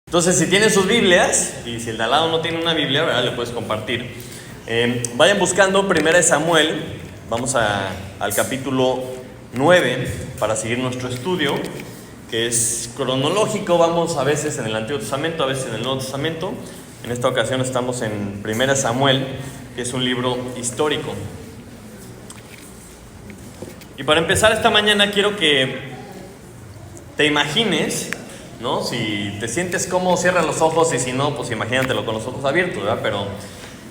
Entonces, si tienen sus Biblias, y si el de al lado no tiene una Biblia, ¿verdad?, le puedes compartir. Vayan buscando 1 Samuel, vamos al capítulo 9 para seguir nuestro estudio, que es cronológico. Vamos a veces en el Antiguo Testamento, a veces en el Nuevo Testamento. En esta ocasión estamos en 1 Samuel, que es un libro histórico. Y para empezar esta mañana quiero que te imagines, ¿no? Si te sientes cómodo, cierra los ojos, y si no, pues imagínatelo con los ojos abiertos, ¿verdad? Pero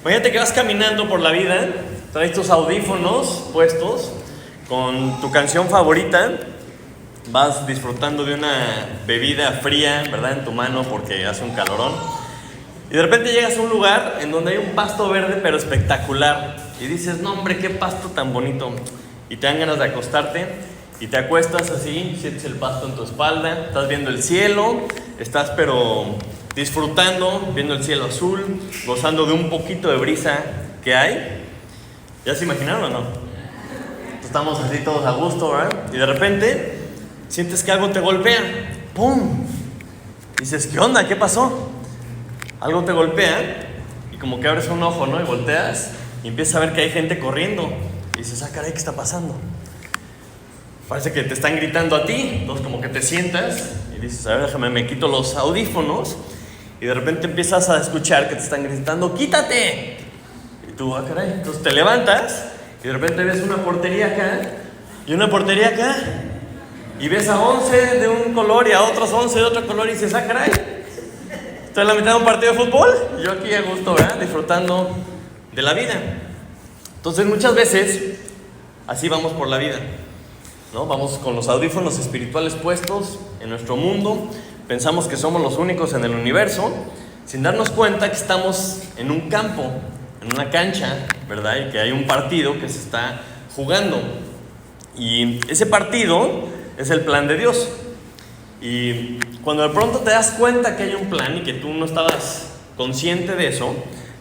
imagínate que vas caminando por la vida, traes tus audífonos puestos con tu canción favorita, vas disfrutando de una bebida fría, ¿verdad?, en tu mano porque hace un calorón, y de repente llegas a un lugar en donde hay un pasto verde pero espectacular, y dices, no hombre, qué pasto tan bonito, y te dan ganas de acostarte. Y te acuestas así, sientes el pasto en tu espalda, estás viendo el cielo, estás pero disfrutando, viendo el cielo azul, gozando de un poquito de brisa que hay. ¿Ya se imaginaron o no? Estamos así todos a gusto, ¿verdad? Y de repente sientes que algo te golpea. ¡Pum! Dices, ¿qué onda? ¿Qué pasó? Algo te golpea y como que abres un ojo, ¿no? Y volteas y empiezas a ver que hay gente corriendo. Y dices, ah, caray, ¿qué está pasando? Parece que te están gritando a ti. Entonces como que te sientas y dices, a ver, déjame, me quito los audífonos. Y de repente empiezas a escuchar que te están gritando, ¡quítate! Y tú, ah, caray. Entonces te levantas y de repente ves una portería acá y una portería acá. Y ves a 11 de un color y a otros 11 de otro color y dices, ah, caray, estoy en la mitad de un partido de fútbol. Y yo aquí a gusto, ¿verdad?, disfrutando de la vida. Entonces muchas veces así vamos por la vida, ¿no? Vamos con los audífonos espirituales puestos en nuestro mundo, pensamos que somos los únicos en el universo, sin darnos cuenta que estamos en un campo, en una cancha, ¿verdad? Y que hay un partido que se está jugando. Y ese partido es el plan de Dios. Y cuando de pronto te das cuenta que hay un plan y que tú no estabas consciente de eso,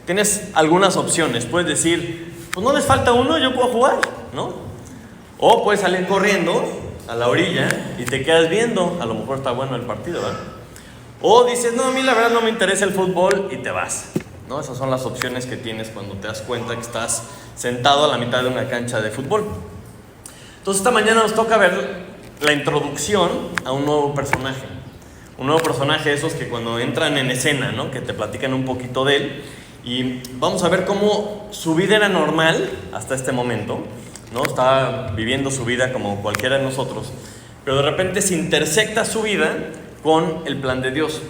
tienes algunas opciones. Puedes decir, pues no les falta uno, yo puedo jugar, ¿no? O puedes salir corriendo a la orilla y te quedas viendo, a lo mejor está bueno el partido, ¿verdad? O dices, no, a mí la verdad no me interesa el fútbol, y te vas, ¿no? Esas son las opciones que tienes cuando te das cuenta que estás sentado a la mitad de una cancha de fútbol. Entonces esta mañana nos toca ver la introducción a un nuevo personaje. Un nuevo personaje, esos que cuando entran en escena, ¿no?, que te platican un poquito de él. Y vamos a ver cómo su vida era normal hasta este momento, ¿no? Estaba viviendo su vida como cualquiera de nosotros, pero de repente se intersecta su vida con el plan de Dios.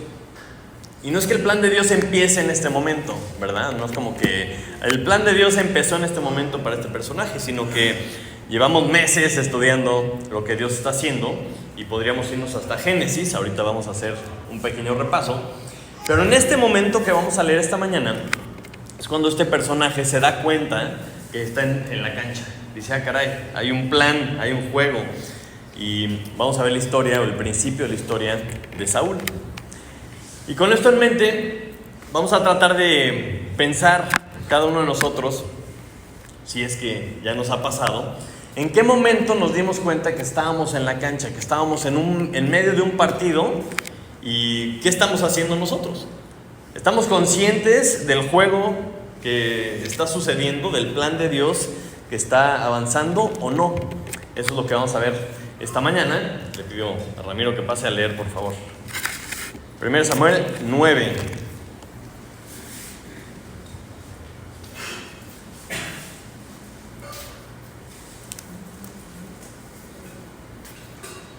Y no es que el plan de Dios empiece en este momento, ¿verdad? No es como que el plan de Dios empezó en este momento para este personaje, sino que llevamos meses estudiando lo que Dios está haciendo y podríamos irnos hasta Génesis. Ahorita vamos a hacer un pequeño repaso, pero en este momento que vamos a leer esta mañana es cuando este personaje se da cuenta que está en la cancha. Dice, ah, caray, hay un plan, hay un juego. Y vamos a ver la historia, o el principio de la historia de Saúl. Y con esto en mente, vamos a tratar de pensar cada uno de nosotros, si es que ya nos ha pasado, en qué momento nos dimos cuenta que estábamos en la cancha, que estábamos en medio de un partido, y qué estamos haciendo nosotros. ¿Estamos conscientes del juego que está sucediendo, del plan de Dios que está avanzando o no? Eso es lo que vamos a ver esta mañana. Le pido a Ramiro que pase a leer, por favor. 1 Samuel 9.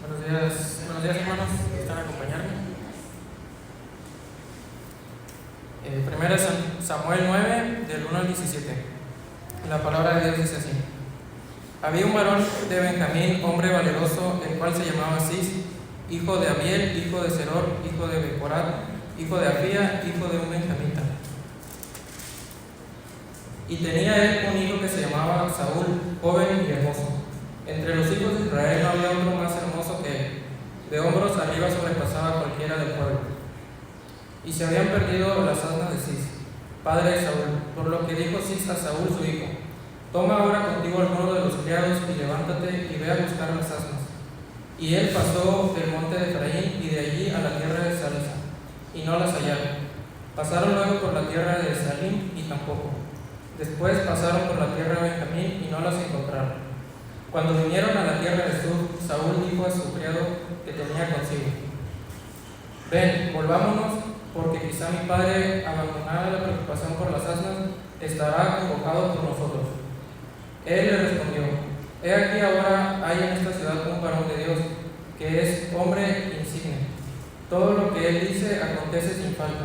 Buenos días hermanos que están acompañando. 1 Samuel 9, del 1 al 17. La palabra de Dios dice así: había un varón de Benjamín, hombre valeroso, el cual se llamaba Cis, hijo de Abiel, hijo de Seror, hijo de Becorat, hijo de Afía, hijo de un benjamita. Y tenía él un hijo que se llamaba Saúl, joven y hermoso. Entre los hijos de Israel no había otro más hermoso que él. De hombros arriba sobrepasaba a cualquiera del pueblo. Y se habían perdido las asnas de Cis, padre de Saúl, por lo que dijo Cis a Saúl su hijo: toma ahora contigo alguno de los criados y levántate y ve a buscar las asnas. Y él pasó del monte de Efraín y de allí a la tierra de Salisa, y no las hallaron. Pasaron luego por la tierra de Salim y tampoco. Después pasaron por la tierra de Benjamín y no las encontraron. Cuando vinieron a la tierra de Sur, Saúl dijo a su criado que tenía consigo: Ven, volvámonos, porque quizá mi padre, abandonada la preocupación por las asnas, estará convocado por nosotros. Él le respondió: He aquí ahora hay en esta ciudad un varón de Dios, que es hombre insigne. Todo lo que él dice acontece sin falta.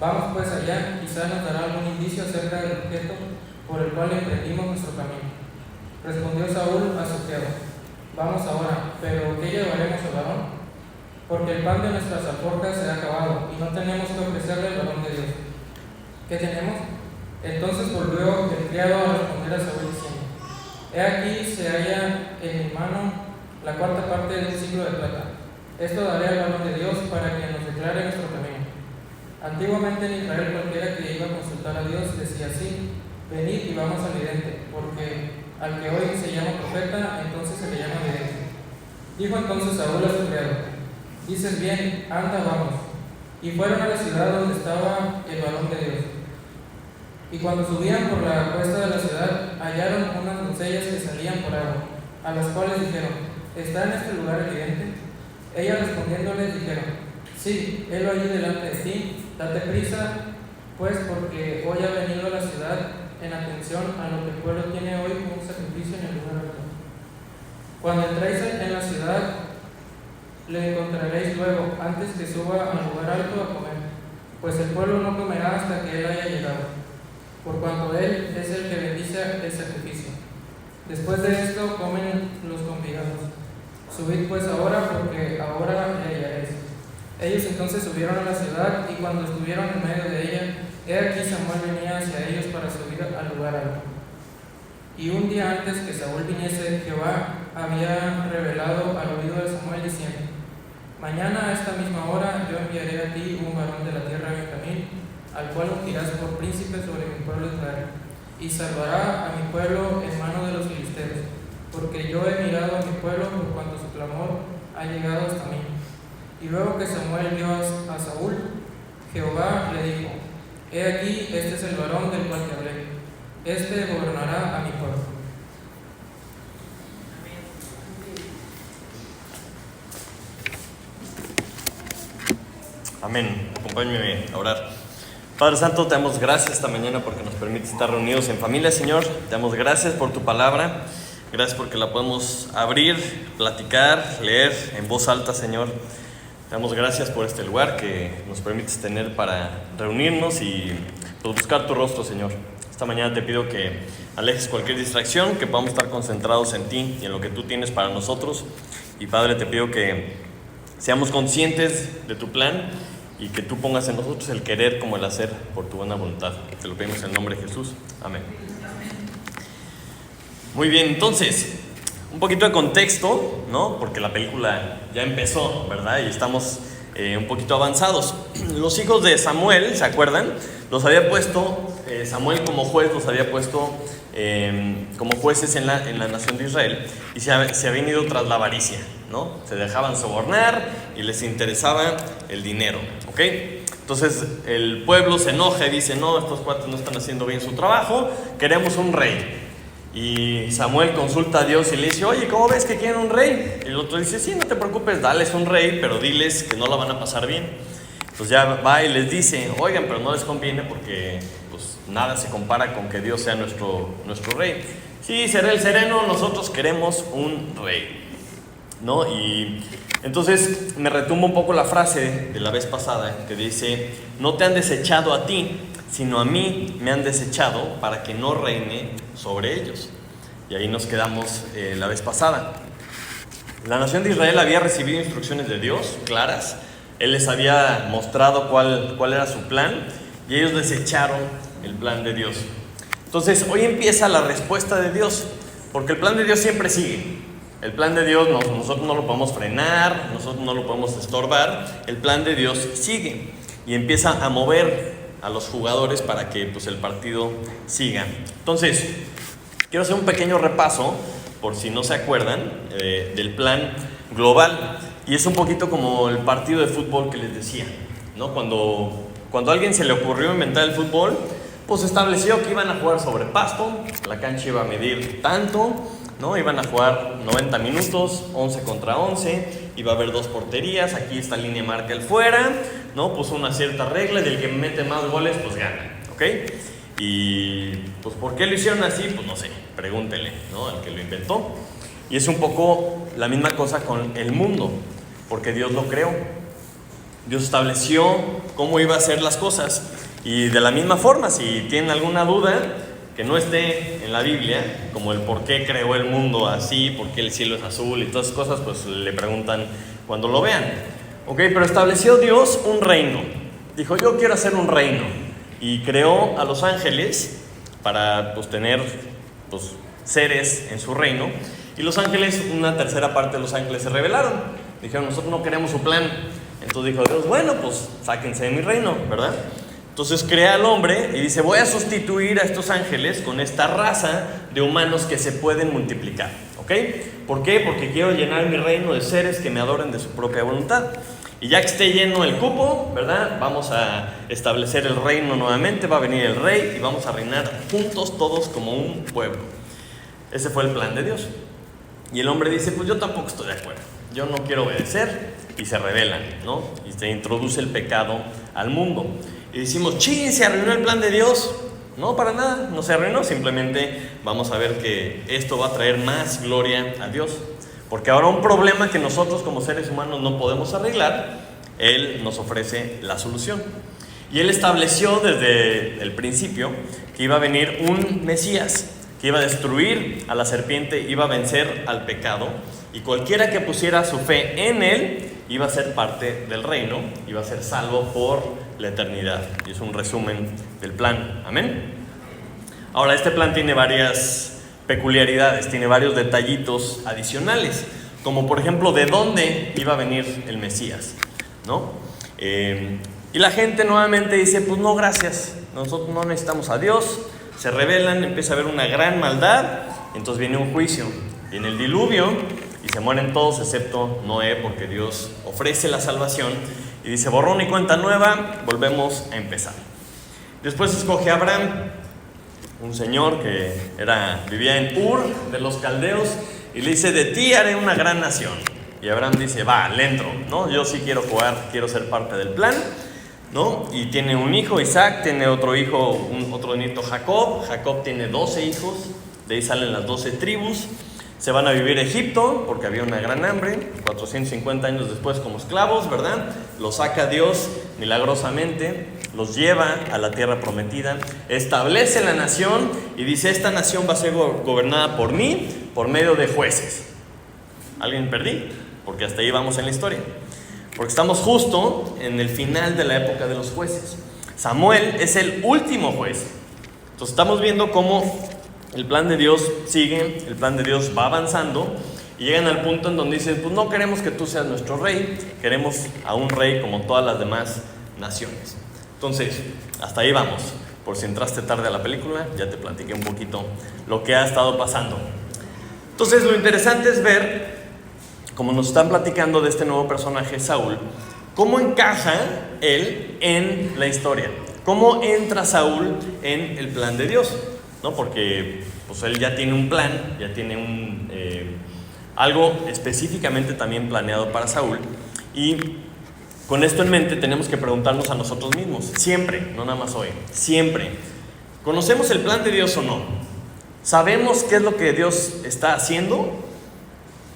Vamos pues allá, quizá nos dará algún indicio acerca del objeto por el cual emprendimos nuestro camino. Respondió Saúl a su criado: Vamos ahora, pero ¿qué llevaremos al varón? Porque el pan de nuestras alforjas se ha acabado y no tenemos que ofrecerle al varón de Dios. ¿Qué tenemos? Entonces volvió el criado a responder a Saúl diciendo: He aquí se halla en mi mano la cuarta parte de un ciclo de plata. Esto daré al varón de Dios para que nos declare nuestro camino. Antiguamente en Israel cualquiera que iba a consultar a Dios decía así: Venid y vamos al vidente, porque al que hoy se llama profeta, entonces se le llama vidente. Dijo entonces Saúl a su criado: Dices bien, anda, vamos. Y fueron a la ciudad donde estaba el varón de Dios. Y cuando subían por la cuesta de la ciudad, hallaron unas doncellas que salían por agua, a las cuales dijeron: ¿Está en este lugar el vidente? Ellas respondiéndoles dijeron: Sí, helo allí delante de ti, date prisa, pues porque hoy ha venido a la ciudad en atención a lo que el pueblo tiene hoy como un sacrificio en el lugar alto. Cuando entréis en la ciudad, le encontraréis luego, antes que suba al lugar alto a comer, pues el pueblo no comerá hasta que él haya llegado, por cuanto él es el que bendice el sacrificio. Después de esto comen los convidados. Subid pues ahora, porque ahora le hallaréis. Ellos entonces subieron a la ciudad, y cuando estuvieron en medio de ella, he aquí Samuel venía hacia ellos para subir al lugar alto. Y un día antes que Saúl viniese, Jehová había revelado al oído de Samuel diciendo: Mañana a esta misma hora yo enviaré a ti un varón de la tierra de Benjamín, al cual ungirás por príncipe sobre mi pueblo Israel, y salvará a mi pueblo en mano de los filisteos, porque yo he mirado a mi pueblo por cuanto su clamor ha llegado hasta mí. Y luego que Samuel vio a Saúl, Jehová le dijo: He aquí, este es el varón del cual te hablé, este gobernará a mi pueblo. Amén. Acompáñenme a orar. Padre Santo, te damos gracias esta mañana porque nos permite estar reunidos en familia, Señor. Te damos gracias por tu palabra. Gracias porque la podemos abrir, platicar, leer en voz alta, Señor. Te damos gracias por este lugar que nos permites tener para reunirnos y pues, buscar tu rostro, Señor. Esta mañana te pido que alejes cualquier distracción, que podamos estar concentrados en ti y en lo que tú tienes para nosotros. Y Padre, te pido que seamos conscientes de tu plan y que tú pongas en nosotros el querer como el hacer por tu buena voluntad. Te lo pedimos en el nombre de Jesús. Amén. Muy bien, entonces, un poquito de contexto, ¿no? Porque la película ya empezó, ¿verdad? Y estamos un poquito avanzados. Los hijos de Samuel, ¿se acuerdan? Los había puesto, Samuel como juez, los había puesto como jueces en la nación de Israel, y se habían ido tras la avaricia, ¿no? Se dejaban sobornar y les interesaba el dinero, ¿ok? Entonces el pueblo se enoja y dice: no, estos cuates no están haciendo bien su trabajo, queremos un rey. Y Samuel consulta a Dios y le dice: oye, ¿cómo ves que quieren un rey? Y el otro dice: sí, no te preocupes, dales un rey, pero diles que no la van a pasar bien. Entonces ya va y les dice: oigan, pero no les conviene porque pues nada se compara con que Dios sea nuestro rey. Sí, será el sereno, nosotros queremos un rey, ¿no? Y entonces me retumba un poco la frase de la vez pasada que dice: no te han desechado a ti, sino a mí me han desechado para que no reine sobre ellos. Y ahí nos quedamos la vez pasada. La nación de Israel había recibido instrucciones de Dios claras. Él les había mostrado cuál era su plan, y ellos desecharon el plan de Dios. Entonces hoy empieza la respuesta de Dios, porque el plan de Dios siempre sigue. El plan de Dios nosotros no lo podemos frenar, nosotros no lo podemos estorbar. El plan de Dios sigue y empieza a mover a los jugadores para que pues, el partido siga. Entonces, quiero hacer un pequeño repaso, por si no se acuerdan, del plan global. Y es un poquito como el partido de fútbol que les decía. ¿no? Cuando a alguien se le ocurrió inventar el fútbol, pues estableció que iban a jugar sobre pasto, la cancha iba a medir tanto, ¿no? Iban a jugar 90 minutos, 11 contra 11, iba a haber 2 porterías, aquí esta línea marca el fuera, ¿no? Puso una cierta regla y del que mete más goles, pues gana, ¿ok? Y pues ¿por qué lo hicieron así? Pues no sé, pregúntele, ¿no? Al que lo inventó. Y es un poco la misma cosa con el mundo, porque Dios lo creó. Dios estableció cómo iba a hacer las cosas. Y de la misma forma, si tienen alguna duda que no esté en la Biblia, como el por qué creó el mundo así, por qué el cielo es azul y todas esas cosas, pues le preguntan cuando lo vean. Ok, pero estableció Dios un reino. Dijo, yo quiero hacer un reino. Y creó a los ángeles para pues, tener pues, seres en su reino. Y los ángeles, una tercera parte de los ángeles se rebelaron. Dijeron, nosotros no queremos su plan. Entonces dijo Dios, bueno, pues sáquense de mi reino, ¿verdad? Entonces crea al hombre y dice, voy a sustituir a estos ángeles con esta raza de humanos que se pueden multiplicar, ¿ok? ¿Por qué? Porque quiero llenar mi reino de seres que me adoren de su propia voluntad. Y ya que esté lleno el cupo, ¿verdad? Vamos a establecer el reino nuevamente, va a venir el rey y vamos a reinar juntos todos como un pueblo. Ese fue el plan de Dios. Y el hombre dice, pues yo tampoco estoy de acuerdo, yo no quiero obedecer, y se rebelan, ¿no? Y se introduce el pecado al mundo. Y decimos, ¡chin! ¿Se arruinó el plan de Dios? No, para nada, no se arruinó, simplemente vamos a ver que esto va a traer más gloria a Dios. Porque ahora un problema que nosotros como seres humanos no podemos arreglar, Él nos ofrece la solución. Y Él estableció desde el principio que iba a venir un Mesías, que iba a destruir a la serpiente, iba a vencer al pecado, y cualquiera que pusiera su fe en Él iba a ser parte del reino, iba a ser salvo por la eternidad. Y es un resumen del plan. Amén. Ahora, este plan tiene varias peculiaridades, tiene varios detallitos adicionales, como por ejemplo, de dónde iba a venir el Mesías, ¿no? Y la gente nuevamente dice, pues no, gracias, nosotros no necesitamos a Dios. Se rebelan, empieza a haber una gran maldad, entonces viene un juicio, viene el diluvio y se mueren todos excepto Noé, porque Dios ofrece la salvación y dice, borrón y cuenta nueva, volvemos a empezar. Después escoge a Abraham, un señor que vivía en Ur de los caldeos, y le dice, de ti haré una gran nación. Y Abraham dice, va, le entro, ¿no? Yo sí quiero jugar, quiero ser parte del plan, ¿no? Y tiene un hijo, Isaac, tiene otro hijo, otro nieto, Jacob. Jacob tiene 12 hijos, de ahí salen las 12 tribus. Se van a vivir a Egipto, porque había una gran hambre, 450 años después como esclavos, ¿verdad? Los saca Dios milagrosamente, los lleva a la tierra prometida, establece la nación y dice, esta nación va a ser gobernada por mí, por medio de jueces. ¿Alguien perdí? Porque hasta ahí vamos en la historia. Porque estamos justo en el final de la época de los jueces. Samuel es el último juez. Entonces estamos viendo cómo el plan de Dios sigue, el plan de Dios va avanzando y llegan al punto en donde dicen, pues no queremos que tú seas nuestro rey, queremos a un rey como todas las demás naciones. Entonces, hasta ahí vamos. Por si entraste tarde a la película, ya te platiqué un poquito lo que ha estado pasando. Entonces, lo interesante es ver, como nos están platicando de este nuevo personaje, Saúl, cómo encaja él en la historia, cómo entra Saúl en el plan de Dios, ¿no? Porque pues, él ya tiene un plan, ya tiene algo específicamente también planeado para Saúl, y con esto en mente tenemos que preguntarnos a nosotros mismos, siempre, no nada más hoy, siempre, ¿conocemos el plan de Dios o no? ¿Sabemos qué es lo que Dios está haciendo?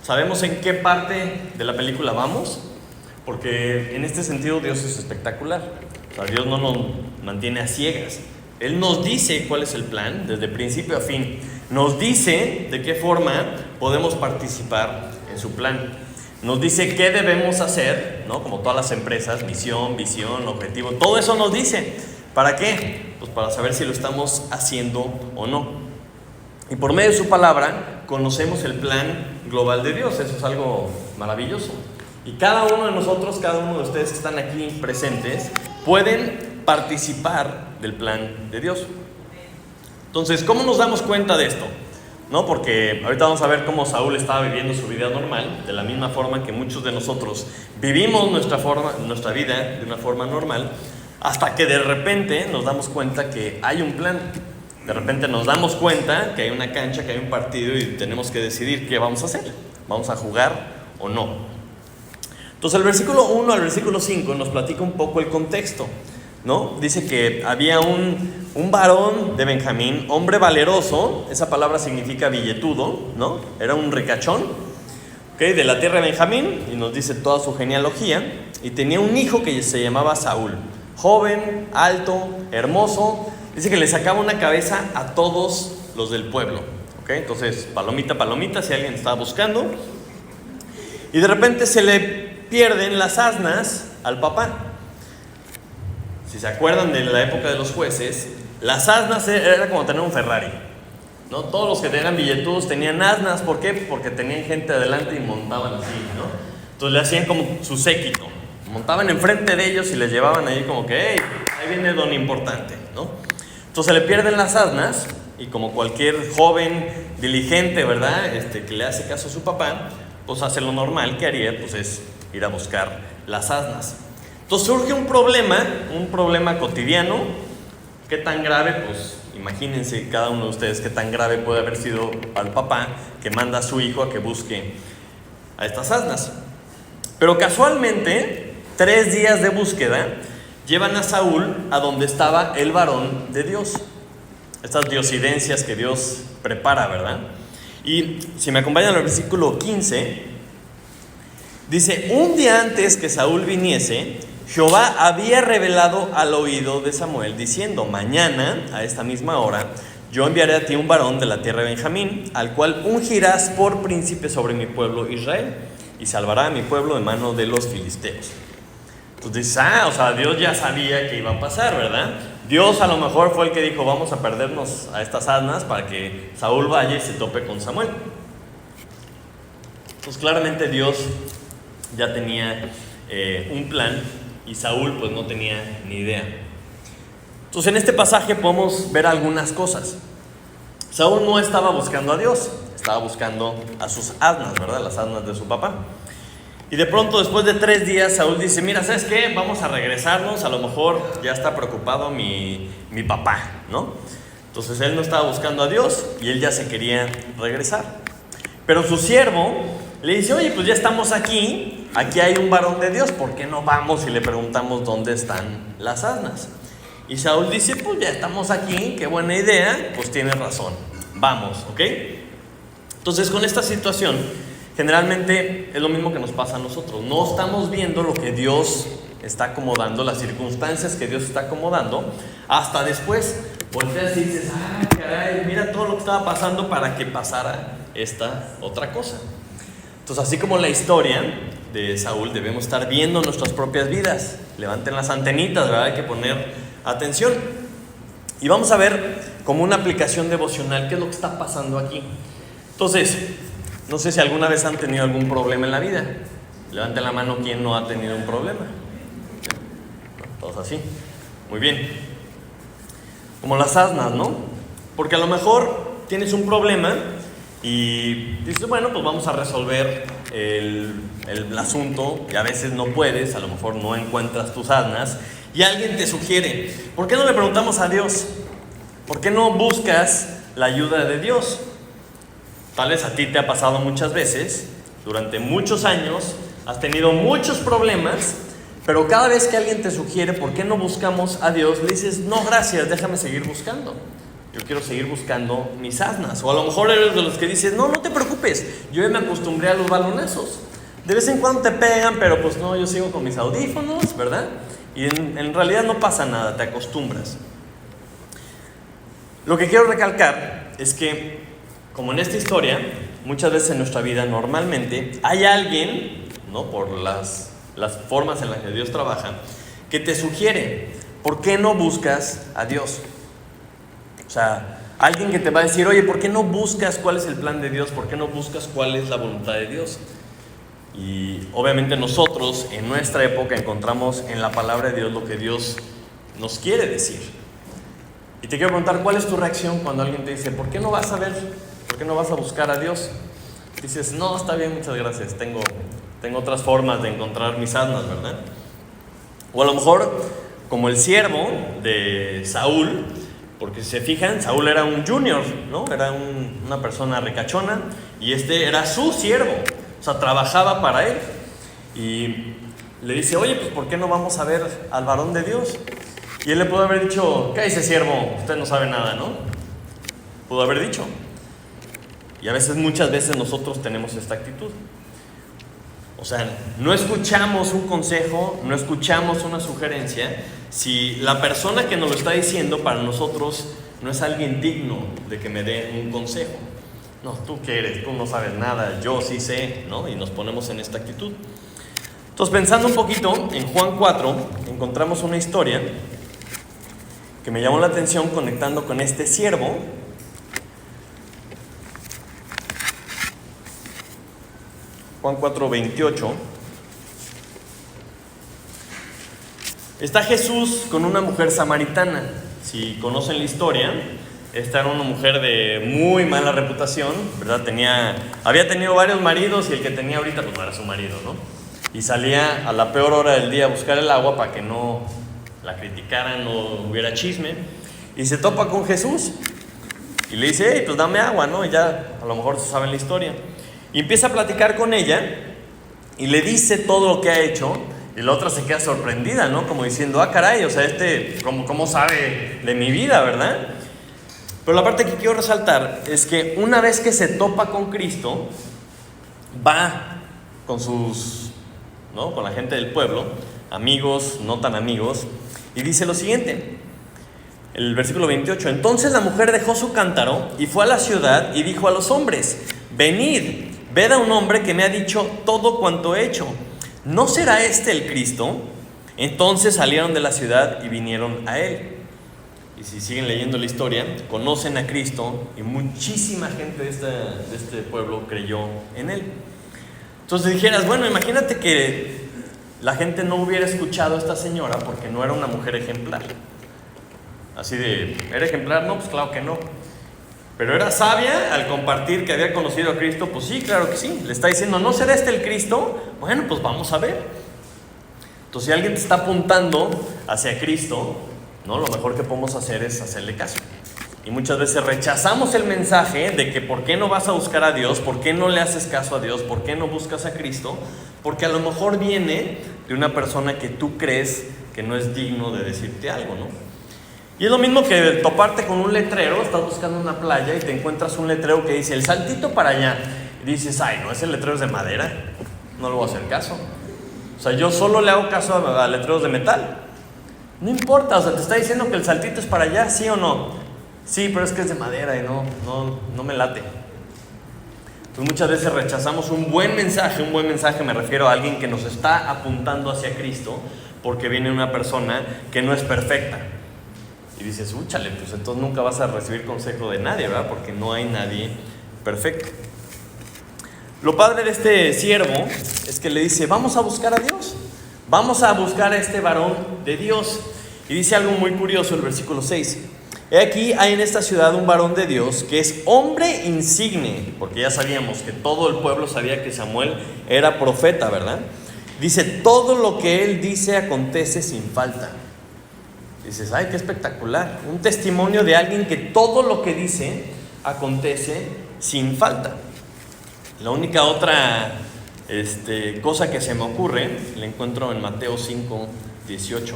¿Sabemos en qué parte de la película vamos? Porque en este sentido Dios es espectacular. O sea, Dios no nos mantiene a ciegas. Él nos dice cuál es el plan, desde principio a fin. Nos dice de qué forma podemos participar en su plan. Nos dice qué debemos hacer, ¿no? Como todas las empresas, misión, visión, objetivo. Todo eso nos dice. ¿Para qué? Pues para saber si lo estamos haciendo o no. Y por medio de su palabra conocemos el plan global de Dios. Eso es algo maravilloso. Y cada uno de nosotros, cada uno de ustedes que están aquí presentes, pueden participar del plan de Dios. Entonces, ¿cómo nos damos cuenta de esto? ¿no? Porque ahorita vamos a ver cómo Saúl estaba viviendo su vida normal, de la misma forma que muchos de nosotros vivimos nuestra vida de una forma normal, hasta que de repente nos damos cuenta que hay un plan. De repente nos damos cuenta que hay una cancha, que hay un partido y tenemos que decidir qué vamos a hacer. ¿Vamos a jugar o no? Entonces el versículo 1 al versículo 5 nos platica un poco el contexto, ¿no? Dice que había un varón de Benjamín, hombre valeroso, esa palabra significa billetudo, ¿no? Era un ricachón, ¿okay? De la tierra de Benjamín, y nos dice toda su genealogía, y tenía un hijo que se llamaba Saúl, joven, alto, hermoso. Dice que le sacaba una cabeza a todos los del pueblo, ¿ok? Entonces, palomita, palomita, si alguien estaba buscando. Y de repente se le pierden las asnas al papá. Si se acuerdan de la época de los jueces, las asnas era como tener un Ferrari, ¿no? Todos los que tenían billetudos tenían asnas. ¿Por qué? Porque tenían gente adelante y montaban así, ¿no? Entonces le hacían como su séquito. Montaban enfrente de ellos y les llevaban ahí como que, hey, ahí viene don importante, ¿no? Entonces se le pierden las asnas y como cualquier joven diligente, ¿verdad? Que le hace caso a su papá, pues hace lo normal que haría, pues es ir a buscar las asnas. Entonces surge un problema cotidiano. ¿Qué tan grave? Pues imagínense cada uno de ustedes qué tan grave puede haber sido al papá que manda a su hijo a que busque a estas asnas. Pero casualmente, 3 días de búsqueda llevan a Saúl a donde estaba el varón de Dios. Estas diosidencias que Dios prepara, ¿verdad? Y si me acompañan al versículo 15, dice: un día antes que Saúl viniese, Jehová había revelado al oído de Samuel, diciendo: mañana, a esta misma hora, yo enviaré a ti un varón de la tierra de Benjamín, al cual ungirás por príncipe sobre mi pueblo Israel, y salvará a mi pueblo de mano de los filisteos. Entonces dices, o sea, Dios ya sabía que iba a pasar, ¿verdad? Dios a lo mejor fue el que dijo: vamos a perdernos a estas asnas para que Saúl vaya y se tope con Samuel. Pues claramente Dios ya tenía un plan y Saúl pues no tenía ni idea. Entonces en este pasaje podemos ver algunas cosas. Saúl no estaba buscando a Dios, estaba buscando a sus asnas, ¿verdad? Las asnas de su papá. Y de pronto, después de 3 días, Saúl dice: mira, ¿sabes qué? Vamos a regresarnos, a lo mejor ya está preocupado mi papá, ¿no? Entonces él no estaba buscando a Dios y él ya se quería regresar. Pero su siervo le dice: oye, pues ya estamos aquí hay un varón de Dios, ¿por qué no vamos y le preguntamos dónde están las asnas? Y Saúl dice: pues ya estamos aquí, qué buena idea, pues tienes razón, vamos, ¿ok? Entonces con esta situación, generalmente es lo mismo que nos pasa a nosotros. No estamos viendo lo que Dios está acomodando, las circunstancias que Dios está acomodando, hasta después volteas y dices: caray, mira todo lo que estaba pasando para que pasara esta otra cosa. Entonces, así como la historia de Saúl, debemos estar viendo nuestras propias vidas. Levanten las antenitas, ¿verdad? Hay que poner atención. Y vamos a ver como una aplicación devocional qué es lo que está pasando aquí. Entonces, no sé si alguna vez han tenido algún problema en la vida. Levanten la mano quien no ha tenido un problema. Todos así. Muy bien. Como las asnas, ¿no? Porque a lo mejor tienes un problema y dices: bueno, pues vamos a resolver el asunto, y a veces no puedes, a lo mejor no encuentras tus asnas, y alguien te sugiere: ¿por qué no le preguntamos a Dios? ¿Por qué no buscas la ayuda de Dios? Tal vez a ti te ha pasado muchas veces, durante muchos años, has tenido muchos problemas, pero cada vez que alguien te sugiere ¿por qué no buscamos a Dios?, le dices: no, gracias, déjame seguir buscando. Yo quiero seguir buscando mis asnas. O a lo mejor eres de los que dices: no te preocupes, yo ya me acostumbré a los balonazos. De vez en cuando te pegan, pero pues no, yo sigo con mis audífonos, ¿verdad? Y en realidad no pasa nada, te acostumbras. Lo que quiero recalcar es que, como en esta historia, muchas veces en nuestra vida normalmente hay alguien, ¿no?, por las formas en las que Dios trabaja, que te sugiere: ¿por qué no buscas a Dios? O sea, alguien que te va a decir: oye, ¿por qué no buscas cuál es el plan de Dios? ¿Por qué no buscas cuál es la voluntad de Dios? Y obviamente nosotros en nuestra época encontramos en la palabra de Dios lo que Dios nos quiere decir. Y te quiero preguntar: ¿cuál es tu reacción cuando alguien te dice: ¿por qué no vas a ver ¿Por qué no vas a buscar a Dios? Dices, no, está bien, muchas gracias, tengo otras formas de encontrar mis almas, ¿verdad? O a lo mejor, como el siervo de Saúl, porque si se fijan, Saúl era un junior, ¿no? Era una persona ricachona, y este era su siervo, o sea, trabajaba para él. Y le dice, oye, pues ¿por qué no vamos a ver al varón de Dios? Y él le pudo haber dicho, ¿qué dice siervo? Usted no sabe nada, ¿no? Pudo haber dicho. Y a veces, muchas veces nosotros tenemos esta actitud. O sea, no escuchamos un consejo, no escuchamos una sugerencia, si la persona que nos lo está diciendo para nosotros no es alguien digno de que me dé un consejo. No, ¿tú qué eres? Tú no sabes nada, yo sí sé, ¿no? Y nos ponemos en esta actitud. Entonces, pensando un poquito, en Juan 4 encontramos una historia que me llamó la atención conectando con este siervo. Juan 4:28. Está Jesús con una mujer samaritana. Si conocen la historia, esta era una mujer de muy mala reputación, ¿verdad? Había tenido varios maridos y el que tenía ahorita pues no era su marido, ¿no? Y salía a la peor hora del día a buscar el agua para que no la criticaran, no hubiera chisme. Y se topa con Jesús y le dice, hey, pues dame agua, ¿no? Y ya a lo mejor se sabe la historia. Y empieza a platicar con ella y le dice todo lo que ha hecho, y la otra se queda sorprendida, ¿no? Como diciendo, ah, caray, o sea, ¿cómo sabe de mi vida, verdad? Pero la parte que quiero resaltar es que una vez que se topa con Cristo, va con con la gente del pueblo, amigos, no tan amigos, y dice lo siguiente, el versículo 28, entonces la mujer dejó su cántaro y fue a la ciudad y dijo a los hombres, venid, ved a un hombre que me ha dicho todo cuanto he hecho. ¿No será este el Cristo? Entonces salieron de la ciudad y vinieron a él. Y si siguen leyendo la historia, conocen a Cristo y muchísima gente de este pueblo creyó en él. Entonces dijeras, bueno, imagínate que la gente no hubiera escuchado a esta señora porque no era una mujer ejemplar. Así de, ¿era ejemplar? No, pues claro que no. Pero era sabia al compartir que había conocido a Cristo, pues sí, claro que sí. Le está diciendo, ¿no será este el Cristo? Bueno, pues vamos a ver. Entonces, si alguien te está apuntando hacia Cristo, ¿no? Lo mejor que podemos hacer es hacerle caso. Y muchas veces rechazamos el mensaje de que ¿por qué no vas a buscar a Dios? ¿Por qué no le haces caso a Dios? ¿Por qué no buscas a Cristo? Porque a lo mejor viene de una persona que tú crees que no es digno de decirte algo, ¿no? Y es lo mismo que toparte con un letrero, estás buscando una playa y te encuentras un letrero que dice el saltito para allá. Y dices, ay, no, ese letrero es de madera, no le voy a hacer caso. O sea, yo solo le hago caso a letreros de metal. No importa, o sea, te está diciendo que el saltito es para allá, ¿sí o no? Sí, pero es que es de madera y no me late. Entonces muchas veces rechazamos un buen mensaje me refiero a alguien que nos está apuntando hacia Cristo, porque viene una persona que no es perfecta. Y dices, úchale, pues entonces nunca vas a recibir consejo de nadie, ¿verdad? Porque no hay nadie perfecto. Lo padre de este siervo es que le dice, vamos a buscar a Dios. Vamos a buscar a este varón de Dios. Y dice algo muy curioso el versículo 6. He aquí, hay en esta ciudad un varón de Dios que es hombre insigne, porque ya sabíamos que todo el pueblo sabía que Samuel era profeta, ¿verdad? Dice, todo lo que él dice acontece sin falta. Dices, ay, qué espectacular. Un testimonio de alguien que todo lo que dice acontece sin falta. La única otra cosa que se me ocurre, la encuentro en Mateo 5:18.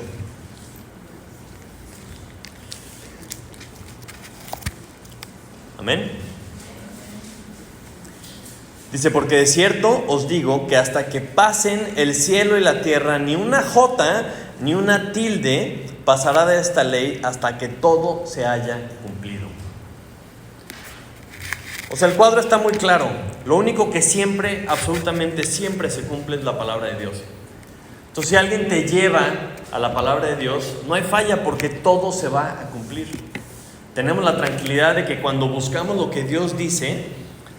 Amén. Dice, porque de cierto os digo que hasta que pasen el cielo y la tierra, ni una jota ni una tilde pasará de esta ley hasta que todo se haya cumplido. O sea, el cuadro está muy claro. Lo único que siempre, absolutamente siempre se cumple es la palabra de Dios. Entonces, si alguien te lleva a la palabra de Dios, no hay falla porque todo se va a cumplir. Tenemos la tranquilidad de que cuando buscamos lo que Dios dice,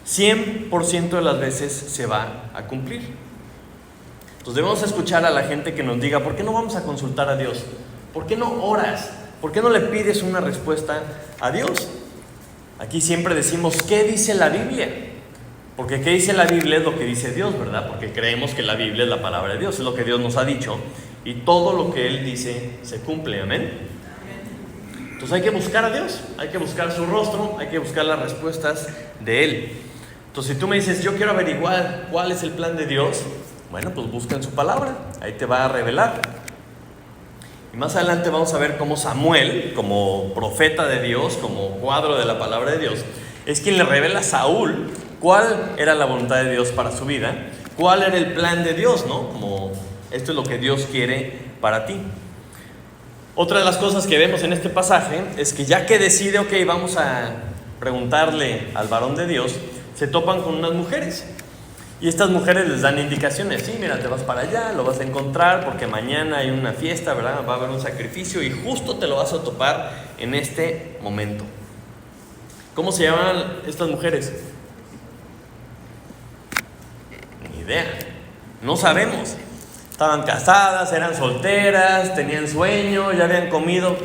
100% de las veces se va a cumplir. Entonces debemos escuchar a la gente que nos diga, ¿por qué no vamos a consultar a Dios? ¿Por qué no oras? ¿Por qué no le pides una respuesta a Dios? Aquí siempre decimos, ¿qué dice la Biblia? Porque ¿qué dice la Biblia? Es lo que dice Dios, ¿verdad? Porque creemos que la Biblia es la palabra de Dios, es lo que Dios nos ha dicho. Y todo lo que Él dice se cumple, ¿amén? Entonces hay que buscar a Dios, hay que buscar su rostro, hay que buscar las respuestas de Él. Entonces si tú me dices, yo quiero averiguar cuál es el plan de Dios, bueno, pues busca en su palabra, ahí te va a revelar. Y más adelante vamos a ver cómo Samuel, como profeta de Dios, como cuadro de la palabra de Dios, es quien le revela a Saúl cuál era la voluntad de Dios para su vida, cuál era el plan de Dios, ¿no? Como esto es lo que Dios quiere para ti. Otra de las cosas que vemos en este pasaje es que ya que decide, ok, vamos a preguntarle al varón de Dios, se topan con unas mujeres. Y estas mujeres les dan indicaciones, sí, mira, te vas para allá, lo vas a encontrar porque mañana hay una fiesta, ¿verdad? Va a haber un sacrificio y justo te lo vas a topar en este momento. ¿Cómo se llaman estas mujeres? Ni idea, no sabemos. Estaban casadas, eran solteras, tenían sueño, ya habían comido.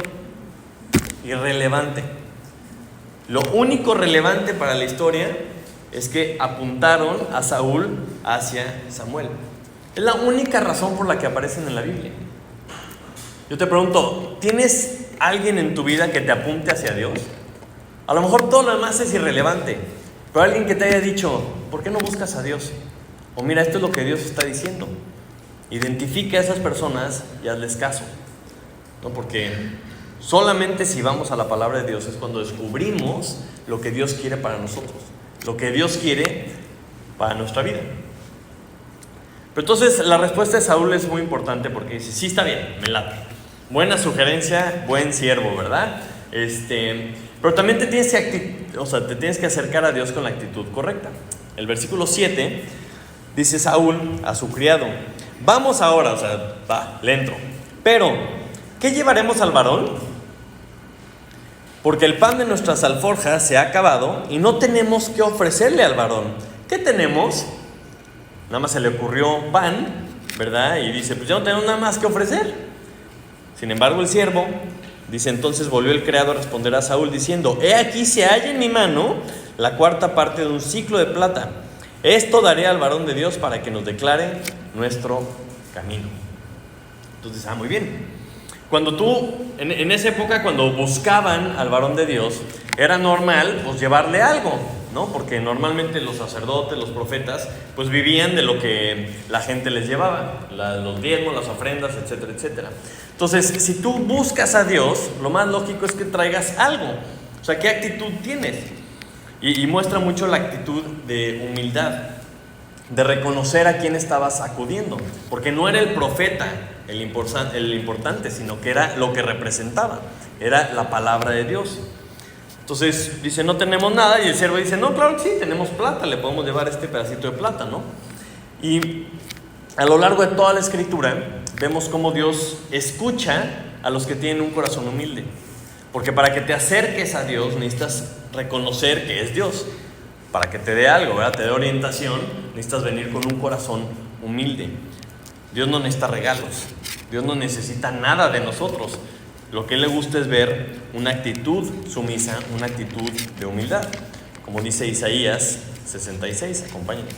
Irrelevante. Lo único relevante para la historia es que apuntaron a Saúl hacia Samuel. Es la única razón por la que aparecen en la Biblia. Yo te pregunto, ¿tienes alguien en tu vida que te apunte hacia Dios? A lo mejor todo lo demás es irrelevante, pero alguien que te haya dicho, ¿por qué no buscas a Dios? O mira, esto es lo que Dios está diciendo. Identifica a esas personas y hazles caso, ¿no? Porque solamente si vamos a la palabra de Dios es cuando descubrimos lo que Dios quiere para nosotros, lo que Dios quiere para nuestra vida. Pero entonces la respuesta de Saúl es muy importante porque dice, sí, está bien, me late. Buena sugerencia, buen siervo, ¿verdad? Pero también te tienes que acercar a Dios con la actitud correcta. El versículo 7 dice Saúl a su criado, vamos ahora, le entro. Pero, ¿qué llevaremos al varón? Porque el pan de nuestras alforjas se ha acabado y no tenemos que ofrecerle al varón. ¿Qué tenemos? Nada más se le ocurrió pan, ¿verdad? Y dice, pues ya no tenemos nada más que ofrecer. Sin embargo, el siervo dice, entonces volvió el criado a responder a Saúl diciendo, he aquí se halla en mi mano la cuarta parte de un siclo de plata. Esto daré al varón de Dios para que nos declare nuestro camino. Entonces, muy bien. Cuando en esa época, cuando buscaban al varón de Dios, era normal, pues, llevarle algo, ¿no? Porque normalmente los sacerdotes, los profetas, pues, vivían de lo que la gente les llevaba, los diezmos, las ofrendas, etcétera, etcétera. Entonces, si tú buscas a Dios, lo más lógico es que traigas algo. O sea, ¿qué actitud tienes? Y muestra mucho la actitud de humildad, de reconocer a quién estabas acudiendo, porque no era el profeta el importante, sino que era lo que representaba, era la palabra de Dios. Entonces dice, no tenemos nada, y el siervo dice, no, claro que sí, tenemos plata, le podemos llevar este pedacito de plata, ¿no? Y a lo largo de toda la escritura vemos cómo Dios escucha a los que tienen un corazón humilde. Porque para que te acerques a Dios necesitas reconocer que es Dios. Para que te dé algo, ¿verdad? Te dé orientación, necesitas venir con un corazón humilde. Dios no necesita regalos. Dios no necesita nada de nosotros. Lo que a Él le gusta es ver una actitud sumisa, una actitud de humildad. Como dice Isaías 66, acompáñenos.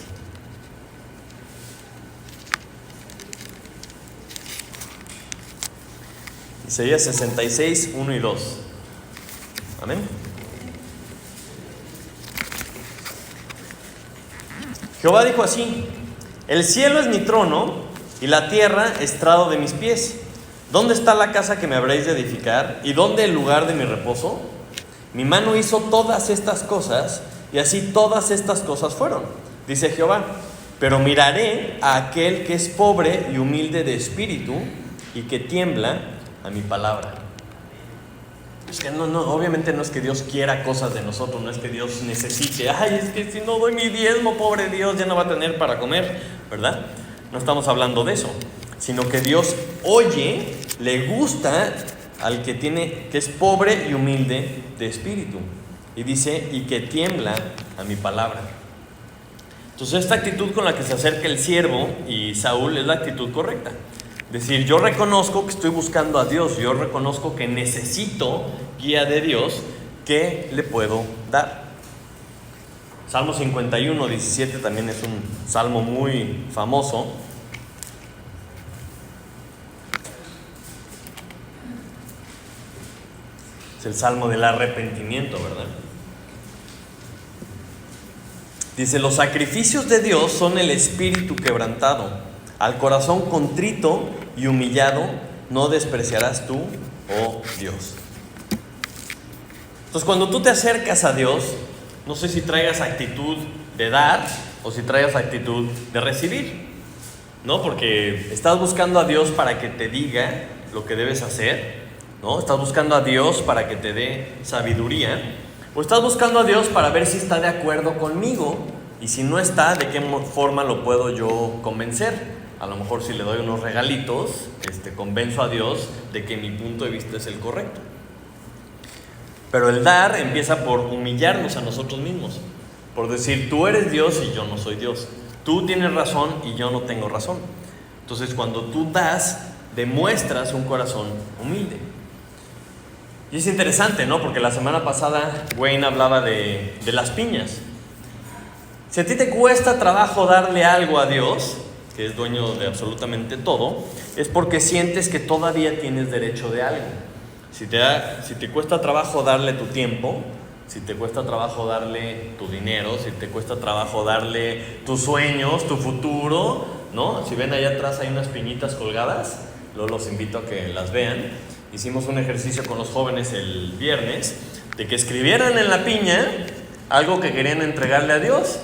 Isaías 66, 1 y 2. Amén. Jehová dijo así: el cielo es mi trono y la tierra estrado de mis pies. ¿Dónde está la casa que me habréis de edificar? ¿Y dónde el lugar de mi reposo? Mi mano hizo todas estas cosas, y así todas estas cosas fueron, dice Jehová. Pero miraré a aquel que es pobre y humilde de espíritu, y que tiembla a mi palabra. Es que no, obviamente no es que Dios quiera cosas de nosotros, no es que Dios necesite, es que si no doy mi diezmo, pobre Dios, ya no va a tener para comer, ¿verdad? No estamos hablando de eso, sino que Dios oye, le gusta al que es pobre y humilde de espíritu. Y dice, y que tiembla a mi palabra. Entonces esta actitud con la que se acerca el siervo y Saúl es la actitud correcta. Decir, yo reconozco que estoy buscando a Dios, yo reconozco que necesito guía de Dios, ¿qué le puedo dar? Salmo 51, 17 también es un salmo muy famoso. Es el salmo del arrepentimiento, ¿verdad? Dice: los sacrificios de Dios son el espíritu quebrantado. Al corazón contrito y humillado no despreciarás tú, oh Dios. Entonces, cuando tú te acercas a Dios, no sé si traigas actitud de dar o si traigas actitud de recibir, ¿no? Porque estás buscando a Dios para que te diga lo que debes hacer, ¿no? Estás buscando a Dios para que te dé sabiduría, o estás buscando a Dios para ver si está de acuerdo conmigo, y si no está, ¿de qué forma lo puedo yo convencer? A lo mejor si le doy unos regalitos, convenzo a Dios de que mi punto de vista es el correcto. Pero el dar empieza por humillarnos a nosotros mismos, por decir: tú eres Dios y yo no soy Dios, tú tienes razón y yo no tengo razón. Entonces, cuando tú das, demuestras un corazón humilde. Y es interesante, ¿no? Porque la semana pasada Wayne hablaba de las piñas. Si a ti te cuesta trabajo darle algo a Dios, que es dueño de absolutamente todo, es porque sientes que todavía tienes derecho de algo. Si te cuesta trabajo darle tu tiempo, si te cuesta trabajo darle tu dinero, si te cuesta trabajo darle tus sueños, tu futuro, ¿no? Si ven allá atrás hay unas piñitas colgadas, luego los invito a que las vean. Hicimos un ejercicio con los jóvenes el viernes de que escribieran en la piña algo que querían entregarle a Dios,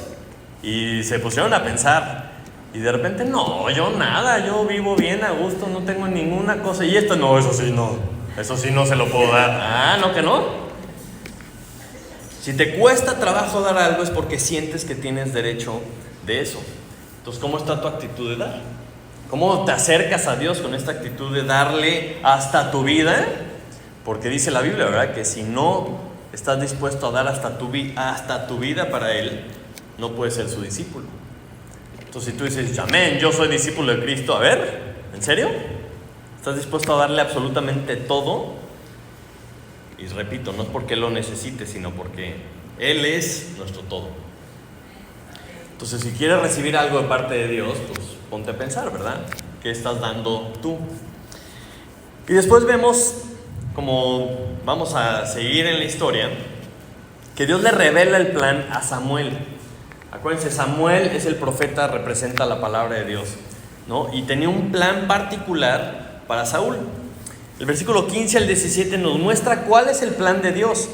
y se pusieron a pensar. Y de repente: no, yo nada, yo vivo bien a gusto, no tengo ninguna cosa. Y esto no, eso sí no se lo puedo dar. Ah, ¿no que no? Si te cuesta trabajo dar algo es porque sientes que tienes derecho de eso. Entonces, ¿cómo está tu actitud de dar? ¿Cómo te acercas a Dios con esta actitud de darle hasta tu vida? Porque dice la Biblia, ¿verdad?, que si no estás dispuesto a dar hasta tu vida para Él, no puedes ser su discípulo. Entonces, si tú dices: amén, yo soy discípulo de Cristo, a ver, ¿en serio? ¿Estás dispuesto a darle absolutamente todo? Y repito, no es porque Él lo necesite, sino porque Él es nuestro todo. Entonces, si quieres recibir algo de parte de Dios, pues ponte a pensar, ¿verdad? ¿Qué estás dando tú? Y después vemos, como vamos a seguir en la historia, que Dios le revela el plan a Samuel. Acuérdense, Samuel es el profeta, representa la palabra de Dios, ¿no? Y tenía un plan particular para Saúl. El versículo 15 al 17 nos muestra cuál es el plan de Dios.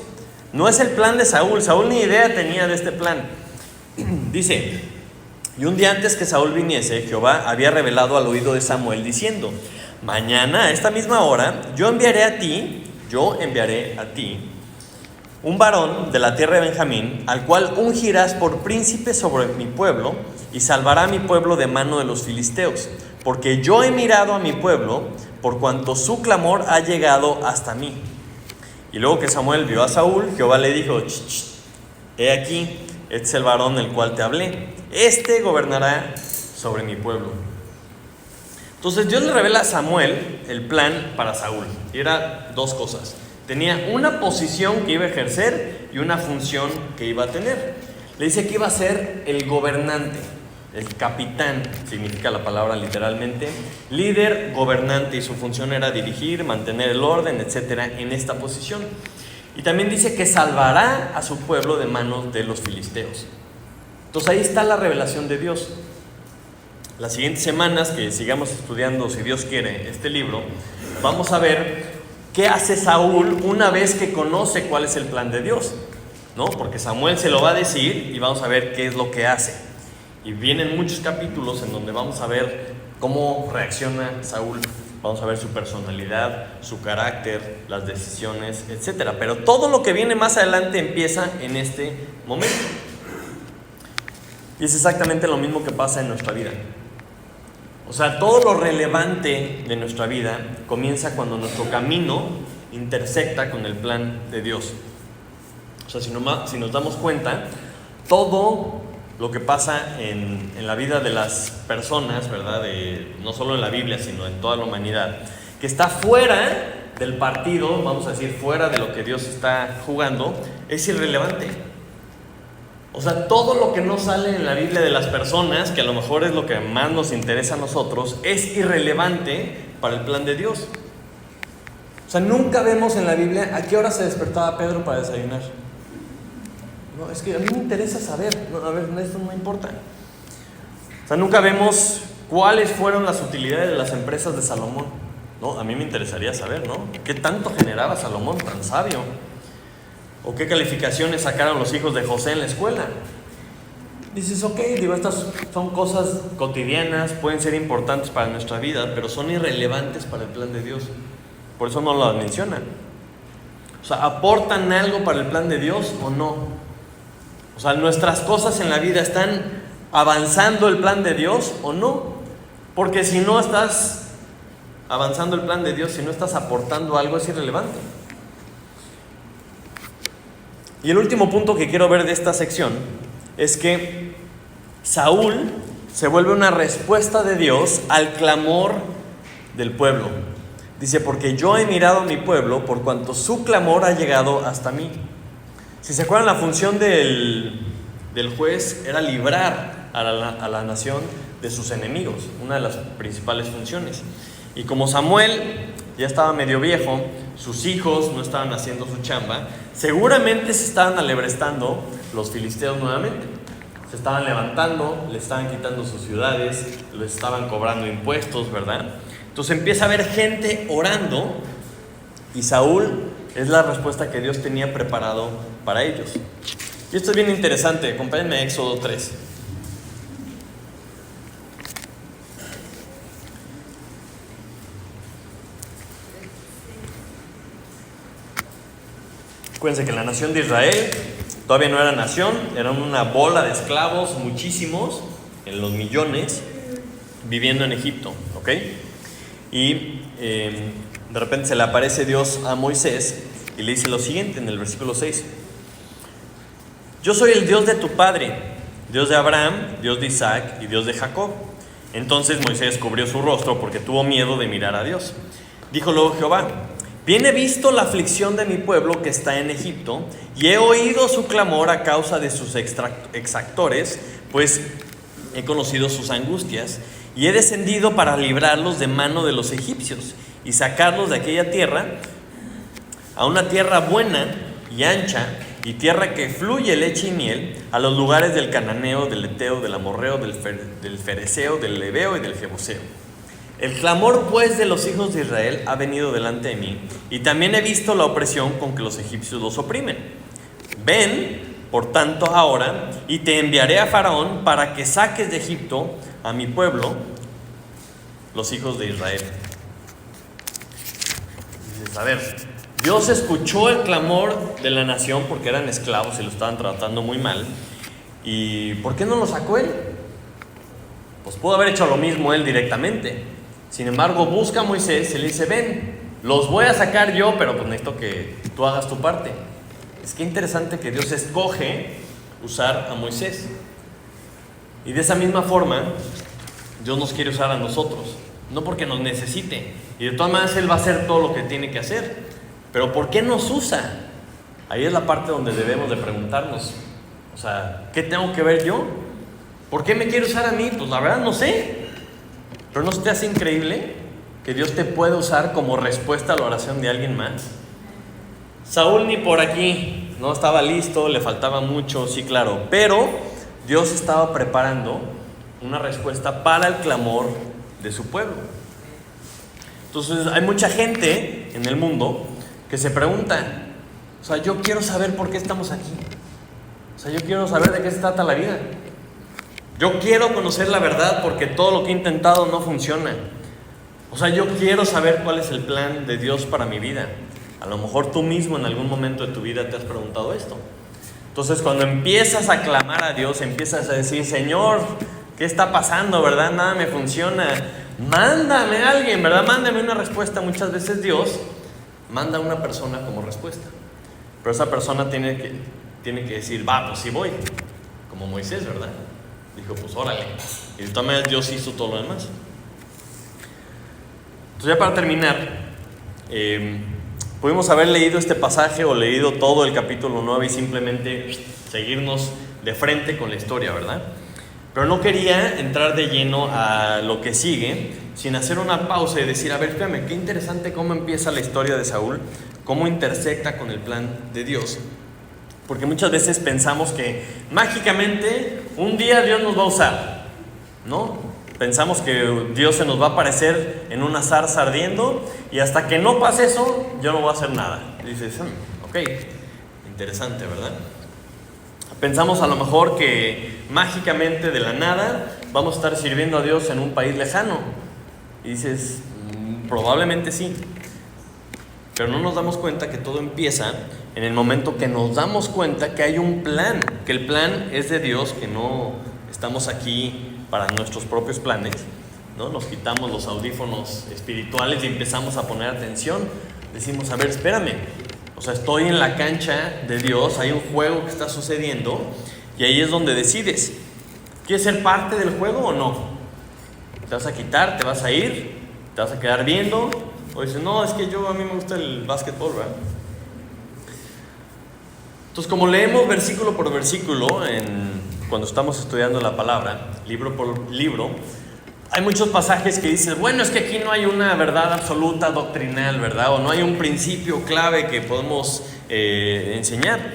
No es el plan de Saúl. Saúl ni idea tenía de este plan. Dice: y un día antes que Saúl viniese, Jehová había revelado al oído de Samuel diciendo: mañana a esta misma hora yo enviaré a ti un varón de la tierra de Benjamín, al cual ungirás por príncipe sobre mi pueblo, y salvará a mi pueblo de mano de los filisteos, porque yo he mirado a mi pueblo, por cuanto su clamor ha llegado hasta mí. Y luego que Samuel vio a Saúl, Jehová le dijo: he aquí, este es el varón del cual te hablé, este gobernará sobre mi pueblo. Entonces Dios le revela a Samuel el plan para Saúl, y era dos cosas. Tenía una posición que iba a ejercer y una función que iba a tener. Le dice que iba a ser el gobernante, el capitán, significa la palabra literalmente, líder, gobernante, y su función era dirigir, mantener el orden, etcétera, en esta posición. Y también dice que salvará a su pueblo de manos de los filisteos. Entonces ahí está la revelación de Dios. Las siguientes semanas que sigamos estudiando, si Dios quiere, este libro, vamos a ver qué hace Saúl una vez que conoce cuál es el plan de Dios, ¿no? Porque Samuel se lo va a decir y vamos a ver qué es lo que hace. Y vienen muchos capítulos en donde vamos a ver cómo reacciona Saúl. Vamos a ver su personalidad, su carácter, las decisiones, etcétera. Pero todo lo que viene más adelante empieza en este momento. Y es exactamente lo mismo que pasa en nuestra vida. O sea, todo lo relevante de nuestra vida comienza cuando nuestro camino intersecta con el plan de Dios. O sea, si nos damos cuenta, todo lo que pasa en la vida de las personas, ¿verdad? No solo en la Biblia, sino en toda la humanidad, que está fuera del partido, vamos a decir, fuera de lo que Dios está jugando, es irrelevante. O sea, todo lo que no sale en la Biblia de las personas, que a lo mejor es lo que más nos interesa a nosotros, es irrelevante para el plan de Dios. O sea, nunca vemos en la Biblia a qué hora se despertaba Pedro para desayunar. No, es que a mí me interesa saber. No, a ver, esto no me importa. O sea, nunca vemos cuáles fueron las utilidades de las empresas de Salomón. No, a mí me interesaría saber, ¿no? ¿Qué tanto generaba Salomón tan sabio? ¿O qué calificaciones sacaron los hijos de José en la escuela? Dices, ok, digo, estas son cosas cotidianas, pueden ser importantes para nuestra vida, pero son irrelevantes para el plan de Dios. Por eso no las mencionan. O sea, ¿aportan algo para el plan de Dios o no? O sea, ¿nuestras cosas en la vida están avanzando el plan de Dios o no? Porque si no estás avanzando el plan de Dios, si no estás aportando algo, es irrelevante. Y el último punto que quiero ver de esta sección es que Saúl se vuelve una respuesta de Dios al clamor del pueblo. Dice, porque yo he mirado a mi pueblo por cuanto su clamor ha llegado hasta mí. Si se acuerdan, la función del juez era librar a la nación de sus enemigos, una de las principales funciones. Y como Samuel ya estaba medio viejo, sus hijos no estaban haciendo su chamba, seguramente se estaban alebrestando los filisteos nuevamente. Se estaban levantando, le estaban quitando sus ciudades, le estaban cobrando impuestos, ¿verdad? Entonces empieza a haber gente orando y Saúl es la respuesta que Dios tenía preparado para ellos. Y esto es bien interesante, acompáñenme a Éxodo 3. Acuérdense que la nación de Israel todavía no era nación, eran una bola de esclavos, muchísimos, en los millones, viviendo en Egipto, ¿ok? Y de repente se le aparece Dios a Moisés y le dice lo siguiente en el versículo 6. Yo soy el Dios de tu padre, Dios de Abraham, Dios de Isaac y Dios de Jacob. Entonces Moisés cubrió su rostro porque tuvo miedo de mirar a Dios. Dijo luego Jehová, bien he visto la aflicción de mi pueblo que está en Egipto, y he oído su clamor a causa de sus exactores, pues he conocido sus angustias, y he descendido para librarlos de mano de los egipcios, y sacarlos de aquella tierra, a una tierra buena y ancha, y tierra que fluye leche y miel, a los lugares del cananeo, del eteo, del amorreo, del fereceo, del heveo y del jebuseo. El clamor pues de los hijos de Israel ha venido delante de mí, y también he visto la opresión con que los egipcios los oprimen. Ven, por tanto, ahora, y te enviaré a Faraón para que saques de Egipto a mi pueblo, los hijos de Israel. Dices, a ver, Dios escuchó el clamor de la nación porque eran esclavos y lo estaban tratando muy mal. ¿Y por qué no lo sacó él? Pues pudo haber hecho lo mismo él directamente. Sin embargo, busca a Moisés y le dice, ven, los voy a sacar yo, pero pues necesito que tú hagas tu parte. Es que interesante que Dios escoge usar a Moisés. Y de esa misma forma, Dios nos quiere usar a nosotros. No porque nos necesite. Y de todas maneras Él va a hacer todo lo que tiene que hacer. Pero ¿por qué nos usa? Ahí es la parte donde debemos de preguntarnos. O sea, ¿qué tengo que ver yo? ¿Por qué me quiere usar a mí? Pues la verdad no sé. ¿Pero no te hace increíble que Dios te pueda usar como respuesta a la oración de alguien más? Saúl ni por aquí, no estaba listo, le faltaba mucho, sí, claro. Pero Dios estaba preparando una respuesta para el clamor de su pueblo. Entonces hay mucha gente en el mundo que se pregunta, o sea, yo quiero saber por qué estamos aquí. O sea, yo quiero saber de qué se trata la vida. Yo quiero conocer la verdad porque todo lo que he intentado no funciona. O sea, yo quiero saber cuál es el plan de Dios para mi vida. A lo mejor tú mismo en algún momento de tu vida te has preguntado esto. Entonces, cuando empiezas a clamar a Dios, empiezas a decir, Señor, ¿qué está pasando, verdad? Nada me funciona. Mándame a alguien, ¿verdad? Mándame una respuesta. Muchas veces Dios manda a una persona como respuesta. Pero esa persona tiene que decir, va, pues sí voy. Como Moisés, ¿verdad? Dijo, pues órale. Y de todas maneras Dios hizo todo lo demás. Entonces ya para terminar, Pudimos haber leído este pasaje o leído todo el capítulo 9 y simplemente seguirnos de frente con la historia, ¿verdad? Pero no quería entrar de lleno a lo que sigue sin hacer una pausa y decir, a ver, espérame, qué interesante cómo empieza la historia de Saúl, cómo intersecta con el plan de Dios. Porque muchas veces pensamos que mágicamente un día Dios nos va a usar, ¿no? Pensamos que Dios se nos va a aparecer en una zarza ardiendo y hasta que no pase eso, yo no voy a hacer nada. Y dices, ok, interesante, ¿verdad? Pensamos a lo mejor que mágicamente de la nada vamos a estar sirviendo a Dios en un país lejano. Y dices, probablemente sí. Pero no nos damos cuenta que todo empieza en el momento que nos damos cuenta que hay un plan, que el plan es de Dios, que no estamos aquí para nuestros propios planes, ¿no? Nos quitamos los audífonos espirituales y empezamos a poner atención. Decimos, a ver, espérame. O sea, estoy en la cancha de Dios, hay un juego que está sucediendo y ahí es donde decides. ¿Quieres ser parte del juego o no? ¿Te vas a quitar? ¿Te vas a ir? ¿Te vas a quedar viendo? O dices, no, es que a mí me gusta el básquetbol, ¿verdad? Entonces, como leemos versículo por versículo cuando estamos estudiando la palabra, libro por libro, hay muchos pasajes que dicen, bueno, es que aquí no hay una verdad absoluta doctrinal, ¿verdad? O no hay un principio clave que podemos enseñar.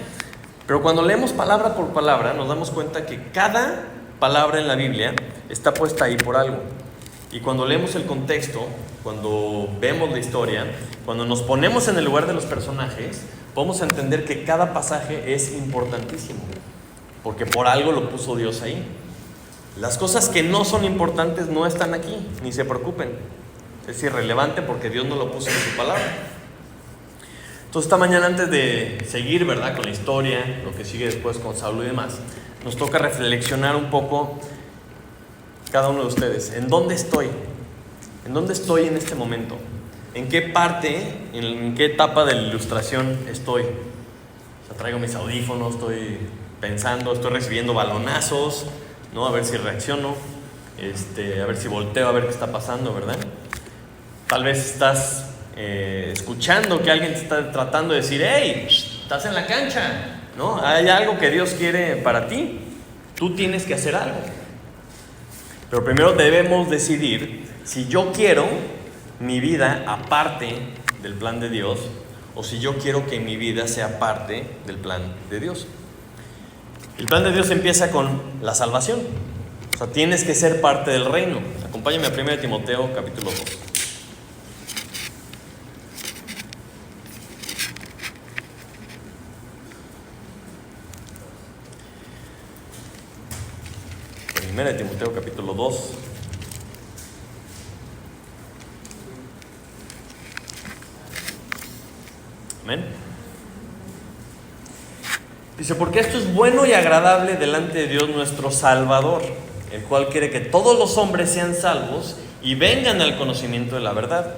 Pero cuando leemos palabra por palabra, nos damos cuenta que cada palabra en la Biblia está puesta ahí por algo. Y cuando leemos el contexto, cuando vemos la historia, cuando nos ponemos en el lugar de los personajes, podemos entender que cada pasaje es importantísimo, porque por algo lo puso Dios ahí. Las cosas que no son importantes no están aquí, ni se preocupen. Es irrelevante porque Dios no lo puso en su palabra. Entonces esta mañana, antes de seguir, ¿verdad?, con la historia, lo que sigue después con Saúl y demás, nos toca reflexionar un poco cada uno de ustedes. ¿En dónde estoy? ¿En dónde estoy en este momento? ¿En qué parte, en qué etapa de la ilustración estoy? O sea, traigo mis audífonos, estoy pensando, estoy recibiendo balonazos, ¿no? A ver si reacciono, a ver si volteo, a ver qué está pasando, ¿verdad? Tal vez estás escuchando que alguien te está tratando de decir, hey, estás en la cancha, ¿no? Hay algo que Dios quiere para ti, tú tienes que hacer algo. Pero primero debemos decidir si yo quiero mi vida aparte del plan de Dios o si yo quiero que mi vida sea parte del plan de Dios. El plan de Dios empieza con la salvación. O sea, tienes que ser parte del reino. Acompáñame a 1 Timoteo capítulo 2. Primera de Timoteo capítulo 2. Amén. Dice, porque esto es bueno y agradable delante de Dios nuestro Salvador, el cual quiere que todos los hombres sean salvos y vengan al conocimiento de la verdad.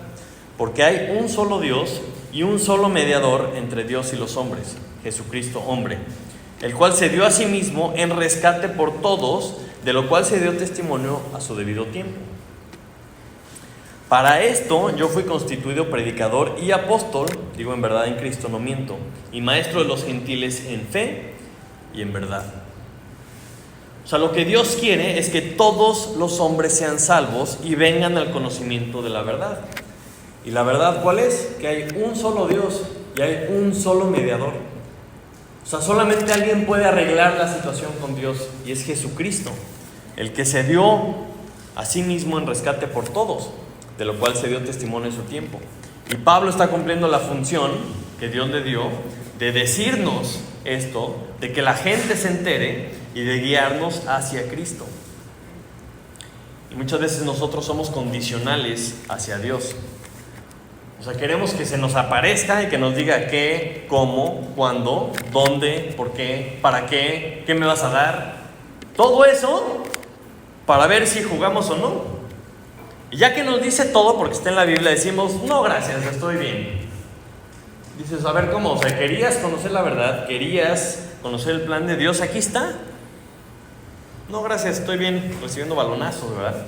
Porque hay un solo Dios y un solo mediador entre Dios y los hombres, Jesucristo hombre, el cual se dio a sí mismo en rescate por todos, de lo cual se dio testimonio a su debido tiempo. Para esto yo fui constituido predicador y apóstol, digo en verdad en Cristo, no miento, y maestro de los gentiles en fe y en verdad. O sea, lo que Dios quiere es que todos los hombres sean salvos y vengan al conocimiento de la verdad. ¿Y la verdad cuál es? Que hay un solo Dios y hay un solo mediador. O sea, solamente alguien puede arreglar la situación con Dios y es Jesucristo, el que se dio a sí mismo en rescate por todos, de lo cual se dio testimonio en su tiempo. Y Pablo está cumpliendo la función que Dios le dio de decirnos esto, de que la gente se entere y de guiarnos hacia Cristo. Y muchas veces nosotros somos condicionales hacia Dios. O sea, queremos que se nos aparezca y que nos diga qué, cómo, cuándo, dónde, por qué, para qué me vas a dar. Todo eso para ver si jugamos o no. Y ya que nos dice todo, porque está en la Biblia, decimos, no, gracias, estoy bien. Dices, a ver, ¿cómo? O sea, ¿querías conocer la verdad? ¿Querías conocer el plan de Dios? Aquí está. No, gracias, estoy bien, recibiendo balonazos, ¿verdad?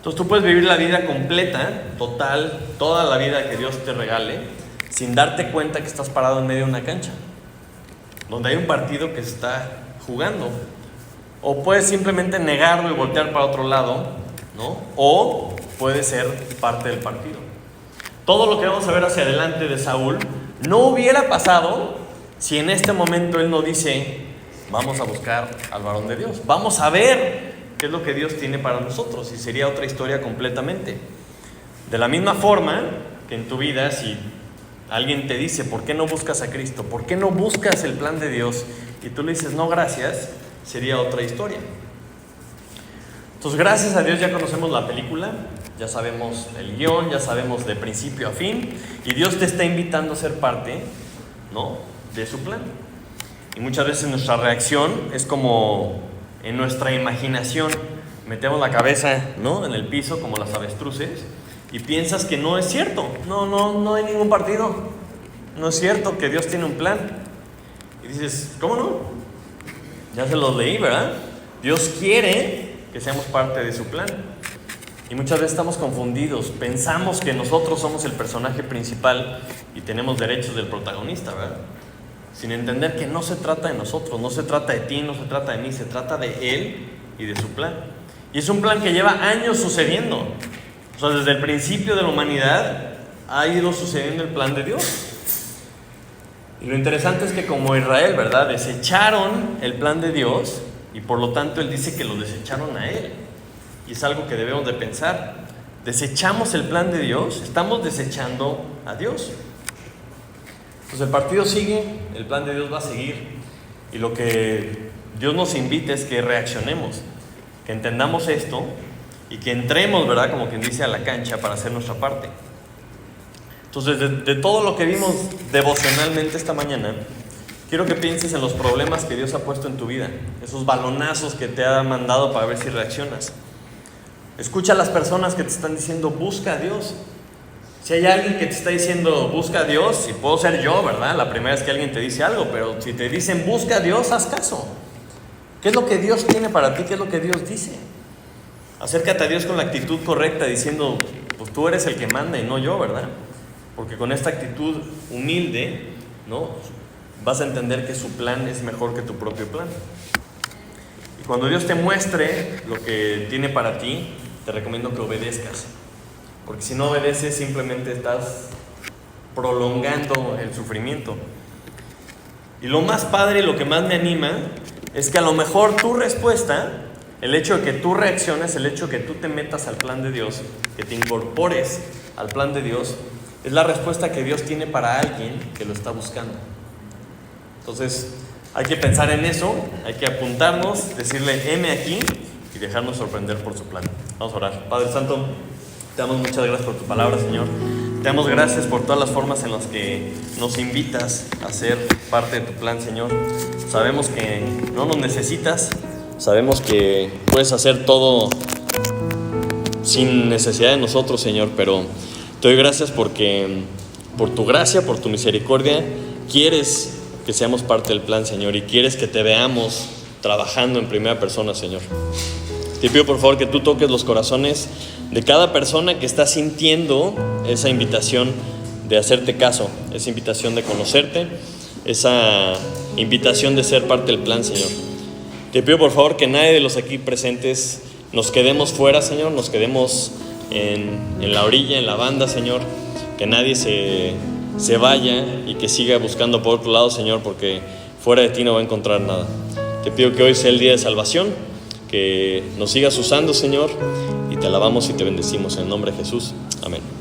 Entonces tú puedes vivir la vida completa, total, toda la vida que Dios te regale, sin darte cuenta que estás parado en medio de una cancha, donde hay un partido que se está jugando. O puedes simplemente negarlo y voltear para otro lado, ¿no? O puedes ser parte del partido. Todo lo que vamos a ver hacia adelante de Saúl no hubiera pasado si en este momento él no dice: vamos a buscar al varón de Dios, vamos a ver qué es lo que Dios tiene para nosotros, y sería otra historia completamente. De la misma forma que en tu vida, si alguien te dice: ¿por qué no buscas a Cristo? ¿Por qué no buscas el plan de Dios? Y tú le dices: no, gracias, sería otra historia. Entonces, gracias a Dios ya conocemos la película, ya sabemos el guión, ya sabemos de principio a fin, y Dios te está invitando a ser parte, ¿no?, de su plan. Y muchas veces nuestra reacción es como en nuestra imaginación, metemos la cabeza, ¿no?, en el piso como las avestruces, y piensas que no es cierto. No hay ningún partido. No es cierto que Dios tiene un plan. Y dices: ¿cómo no? Ya se los leí, ¿verdad? Dios quiere que seamos parte de su plan. Y muchas veces estamos confundidos. Pensamos que nosotros somos el personaje principal y tenemos derechos del protagonista, ¿verdad? Sin entender que no se trata de nosotros, no se trata de ti, no se trata de mí, se trata de Él y de su plan. Y es un plan que lleva años sucediendo. O sea, desde el principio de la humanidad ha ido sucediendo el plan de Dios. Y lo interesante es que como Israel, ¿verdad?, desecharon el plan de Dios, y por lo tanto Él dice que lo desecharon a Él. Y es algo que debemos de pensar. Desechamos el plan de Dios, estamos desechando a Dios. Pues el partido sigue, el plan de Dios va a seguir, y lo que Dios nos invita es que reaccionemos, que entendamos esto y que entremos, ¿verdad?, como quien dice, a la cancha para hacer nuestra parte. Entonces, de todo lo que vimos devocionalmente esta mañana, quiero que pienses en los problemas que Dios ha puesto en tu vida, esos balonazos que te ha mandado para ver si reaccionas. Escucha a las personas que te están diciendo: busca a Dios. Si hay alguien que te está diciendo: busca a Dios, y puedo ser yo, ¿verdad?, la primera vez que alguien te dice algo, pero si te dicen: busca a Dios, haz caso. ¿Qué es lo que Dios tiene para ti? ¿Qué es lo que Dios dice? Acércate a Dios con la actitud correcta, diciendo: pues tú eres el que manda y no yo, ¿verdad? Porque con esta actitud humilde, ¿no?, vas a entender que su plan es mejor que tu propio plan. Y cuando Dios te muestre lo que tiene para ti, te recomiendo que obedezcas. Porque si no obedeces, simplemente estás prolongando el sufrimiento. Y lo más padre y lo que más me anima es que a lo mejor tu respuesta, el hecho de que tú reacciones, el hecho de que tú te metas al plan de Dios, que te incorpores al plan de Dios, es la respuesta que Dios tiene para alguien que lo está buscando. Entonces, hay que pensar en eso, hay que apuntarnos, decirle: heme aquí, y dejarnos sorprender por su plan. Vamos a orar. Padre Santo, te damos muchas gracias por tu palabra, Señor. Te damos gracias por todas las formas en las que nos invitas a ser parte de tu plan, Señor. Sabemos que no nos necesitas, sabemos que puedes hacer todo sin necesidad de nosotros, Señor, pero te doy gracias porque por tu gracia, por tu misericordia, quieres que seamos parte del plan, Señor, y quieres que te veamos trabajando en primera persona, Señor. Te pido por favor que tú toques los corazones de cada persona que está sintiendo esa invitación de hacerte caso, esa invitación de conocerte, esa invitación de ser parte del plan, Señor. Te pido por favor que nadie de los aquí presentes nos quedemos fuera, Señor, nos quedemos en la orilla, en la banda, Señor, que nadie se vaya y que siga buscando por otro lado, Señor, porque fuera de ti no va a encontrar nada. Te pido que hoy sea el día de salvación, que nos sigas usando, Señor, y te alabamos y te bendecimos en el nombre de Jesús. Amén.